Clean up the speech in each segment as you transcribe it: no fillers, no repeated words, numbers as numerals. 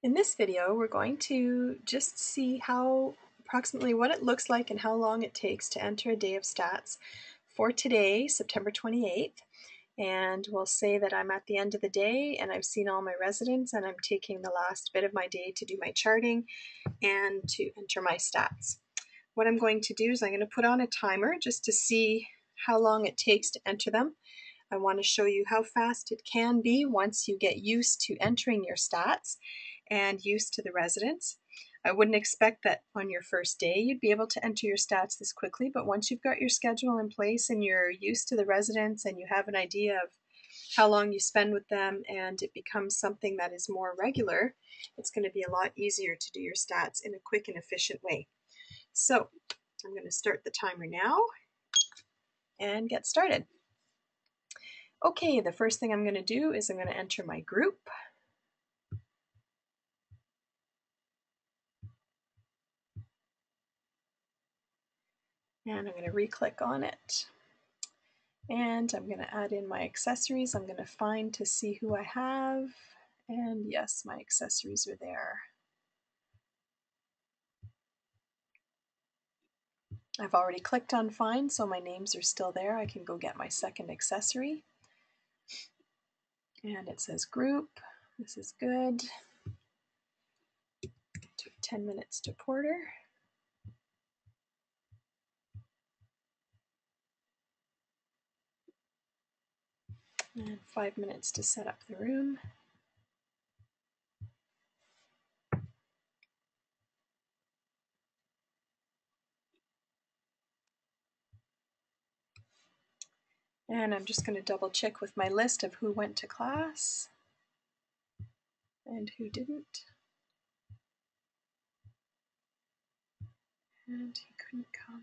In this video, we're going to just see how approximately what it looks like and how long it takes to enter a day of stats for today, September 28th. And we'll say that I'm at the end of the day and I've seen all my residents and I'm taking the last bit of my day to do my charting and to enter my stats. What I'm going to do is I'm going to put on a timer just to see how long it takes to enter them. I want to show you how fast it can be once you get used to entering your stats and used to the residents. I wouldn't expect that on your first day you'd be able to enter your stats this quickly, but once you've got your schedule in place and you're used to the residents and you have an idea of how long you spend with them and it becomes something that is more regular, it's going to be a lot easier to do your stats in a quick and efficient way. So I'm going to start the timer now and get started. Okay, the first thing I'm going to do is I'm going to enter my group. And I'm going to re-click on it. And I'm going to add in my accessories. I'm going to find to see who I have. And yes, my accessories are there. I've already clicked on find, so my names are still there. I can go get my second accessory. And it says group. This is good. Took 10 minutes to Porter. And 5 minutes to set up the room. And I'm just going to double check with my list of who went to class and who didn't. And he couldn't come.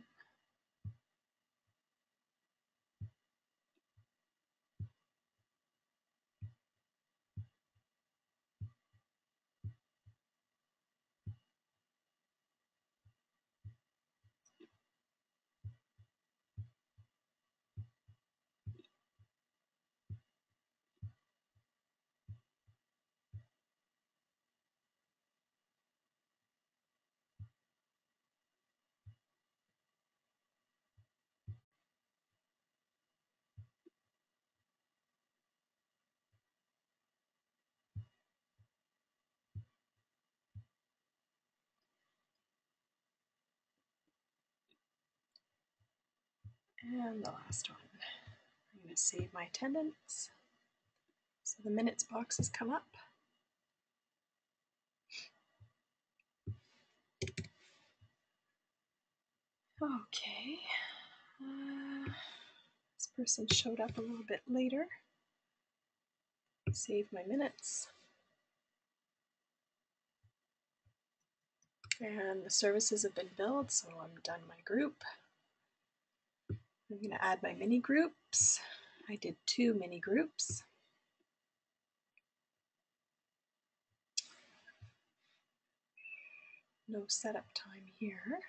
And the last one. I'm going to save my attendance. So the minutes box has come up. Okay. This person showed up a little bit later. Save my minutes. And the services have been billed, so I'm done my group. I'm going to add my mini groups. I did 2 mini groups. No setup time here.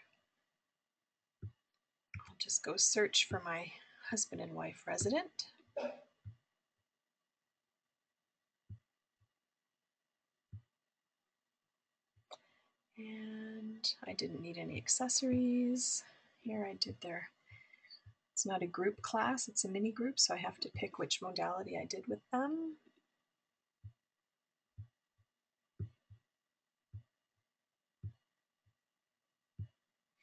I'll just go search for my husband and wife resident. And I didn't need any accessories. Here I did it's not a group class, it's a mini group, so I have to pick which modality I did with them.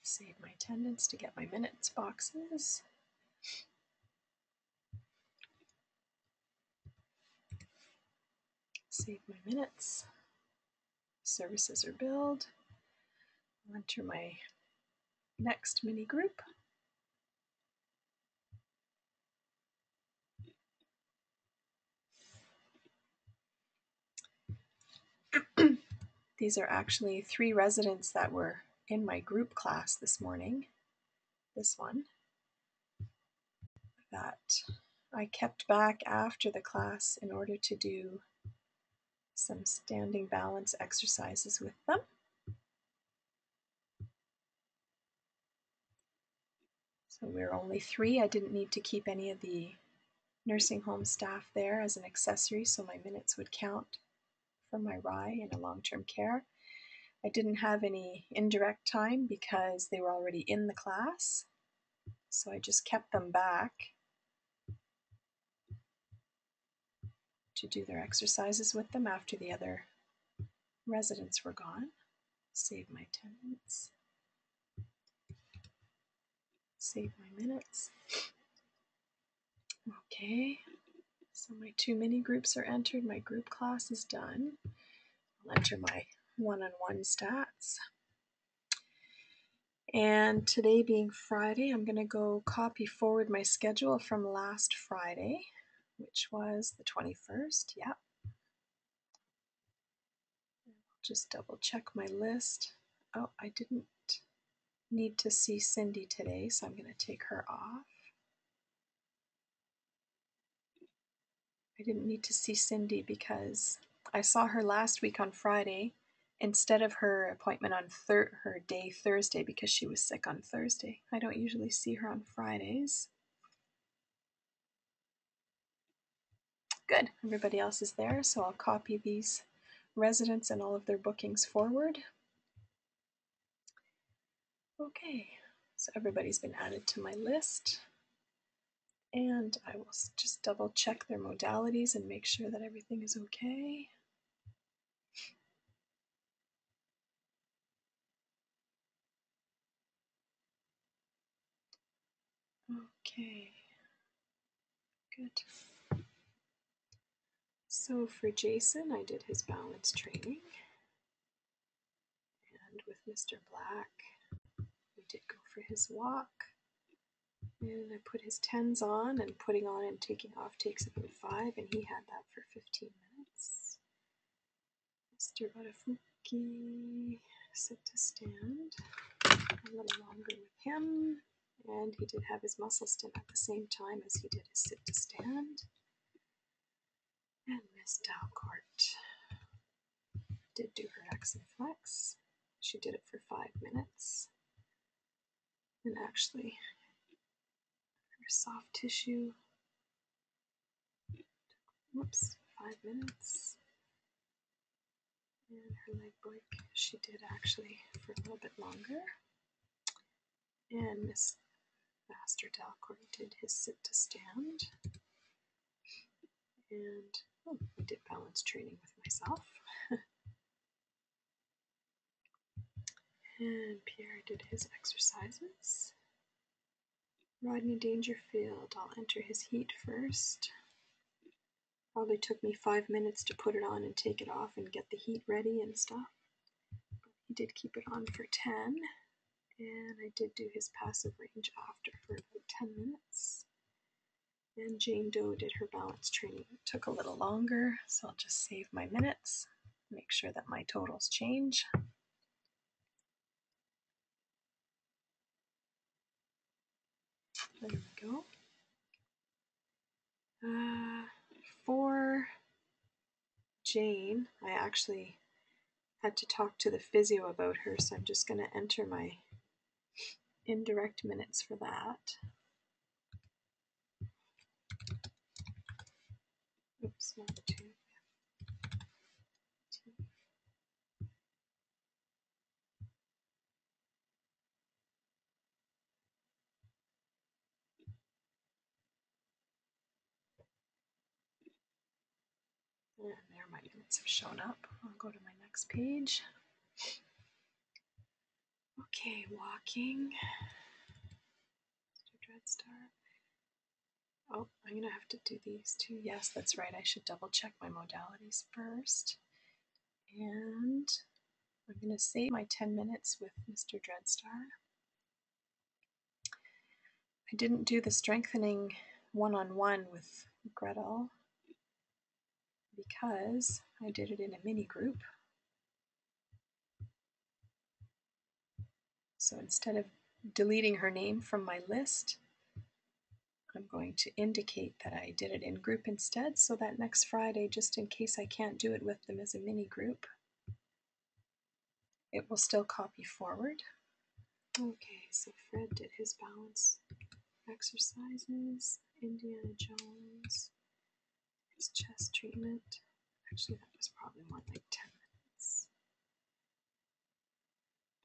Save my attendance to get my minutes boxes. Save my minutes. Services are billed. I'll enter my next mini group. These are actually 3 residents that were in my group class this morning. This one that I kept back after the class in order to do some standing balance exercises with them. So we're only 3. I didn't need to keep any of the nursing home staff there as an accessory, so my minutes would count for my RI in a long-term care. I didn't have any indirect time because they were already in the class, so I just kept them back to do their exercises with them after the other residents were gone. Save my attendance. Save my minutes. Okay, so my 2 mini groups are entered. My group class is done. I'll enter my one-on-one stats. And today being Friday, I'm going to go copy forward my schedule from last Friday, which was the 21st. Yeah. I'll just double check my list. Oh, I didn't need to see Cindy today, so I'm going to take her off. I didn't need to see Cindy because I saw her last week on Friday instead of her appointment on her day Thursday because she was sick on Thursday. I don't usually see her on Fridays. Good, everybody else is there, so I'll copy these residents and all of their bookings forward. Okay, so everybody's been added to my list. And I will just double check their modalities and make sure that everything is okay. Okay, good. So for Jason, I did his balance training. And with Mr. Black, we did go for his walk. And I put his 10s on, and putting on and taking off takes about 5, and he had that for 15 minutes. Mr. Badafuki, sit to stand. A little longer with him. And he did have his muscle stim at the same time as he did his sit to stand. And Miss Dalcourt did do her X and flex. She did it for 5 minutes. And actually, her soft tissue, whoops, 5 minutes. And her leg break, she did actually for a little bit longer. And Miss Master Dalcourt did his sit to stand. And we did balance training with myself. And Pierre did his exercises. Rodney Dangerfield, I'll enter his heat first. Probably took me 5 minutes to put it on and take it off and get the heat ready and stuff. But he did keep it on for 10. And I did do his passive range after for about 10 minutes. And Jane Doe did her balance training. It took a little longer, so I'll just save my minutes, make sure that my totals change. There we go. For Jane, I actually had to talk to the physio about her, so I'm just going to enter my indirect minutes for that. Oops, not 2. And there my minutes have shown up. I'll go to my next page. Okay, walking. Mr. Dreadstar. Oh, I'm going to have to do these two. Yes, that's right. I should double check my modalities first. And I'm going to save my 10 minutes with Mr. Dreadstar. I didn't do the strengthening one-on-one with Gretel because I did it in a mini group. So instead of deleting her name from my list, I'm going to indicate that I did it in group instead, so that next Friday, just in case I can't do it with them as a mini group, it will still copy forward. Okay, so Fred did his balance exercises, Indiana Jones, his chest treatment, Actually, that was probably more like 10 minutes.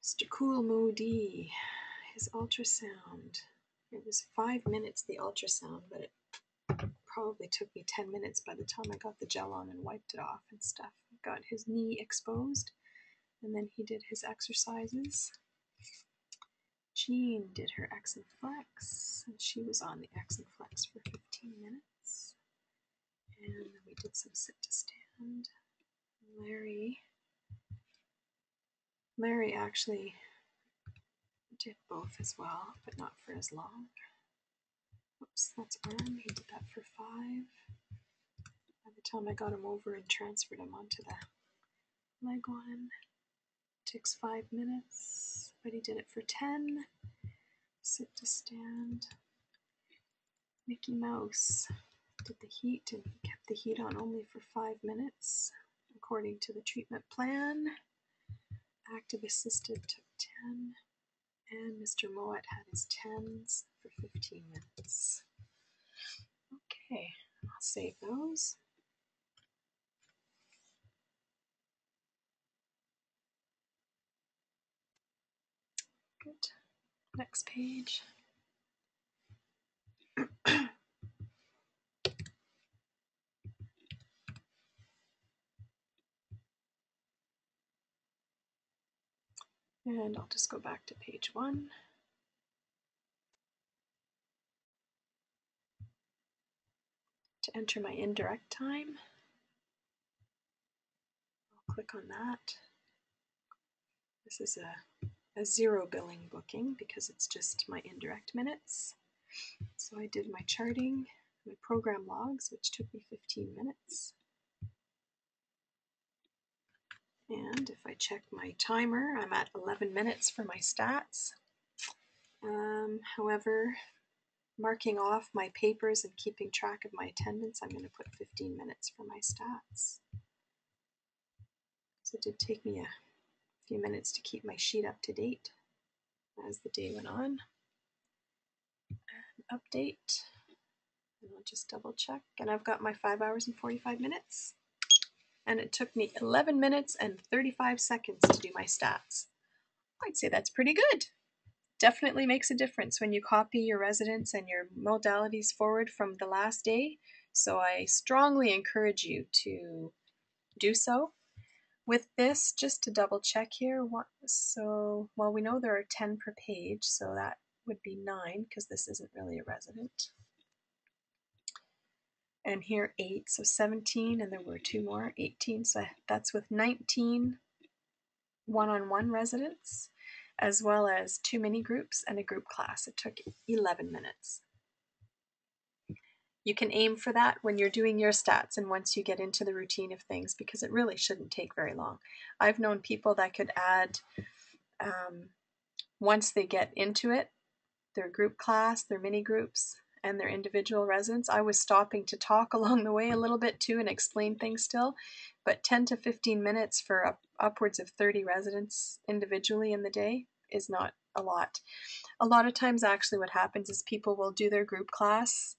Mr. Cool Moody, his ultrasound. It was 5 minutes, the ultrasound, but it probably took me 10 minutes by the time I got the gel on and wiped it off and stuff. Got his knee exposed, and then he did his exercises. Jean did her X and Flex, and she was on the X and Flex for 15 minutes. And then we did some sit to stand. Larry actually did both as well, but not for as long. Oops, that's arm. He did that for 5. By the time I got him over and transferred him onto the leg one, it takes 5 minutes, but he did it for 10. Sit to stand. Mickey Mouse did the heat, and he kept the heat on only for 5 minutes, according to the treatment plan. Active assisted took 10, and Mr. Moet had his 10s for 15 minutes. Okay, I'll save those. Good. Next page. And I'll just go back to page 1. To enter my indirect time, I'll click on that. This is a 0 billing booking because it's just my indirect minutes. So I did my charting, my program logs, which took me 15 minutes. And if I check my timer, I'm at 11 minutes for my stats. However, marking off my papers and keeping track of my attendance, I'm going to put 15 minutes for my stats. So it did take me a few minutes to keep my sheet up to date as the day went on. And update, and I'll just double check, and I've got my 5 hours and 45 minutes. And it took me 11 minutes and 35 seconds to do my stats. I'd say that's pretty good. Definitely makes a difference when you copy your residents and your modalities forward from the last day. So I strongly encourage you to do so. With this, just to double check here, well, we know there are 10 per page, so that would be 9 because this isn't really a resident. And here 8, so 17, and there were 2 more, 18, so that's with 19 one-on-one residents, as well as 2 mini groups and a group class. It took 11 minutes. You can aim for that when you're doing your stats and once you get into the routine of things, because it really shouldn't take very long. I've known people that could add, once they get into it, their group class, their mini groups, and their individual residents. I was stopping to talk along the way a little bit too and explain things still, but 10 to 15 minutes for upwards of 30 residents individually in the day is not a lot. A lot of times actually what happens is people will do their group class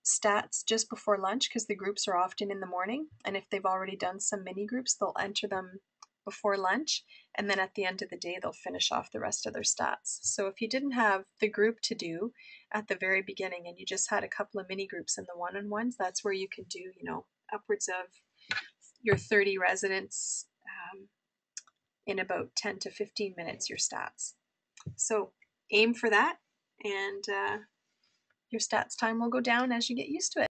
stats just before lunch because the groups are often in the morning, and if they've already done some mini groups, they'll enter them before lunch, and then at the end of the day they'll finish off the rest of their stats. So if you didn't have the group to do at the very beginning and you just had a couple of mini groups and the one-on-ones, that's where you can do, you know, upwards of your 30 residents in about 10 to 15 minutes, your stats. So aim for that, and your stats time will go down as you get used to it.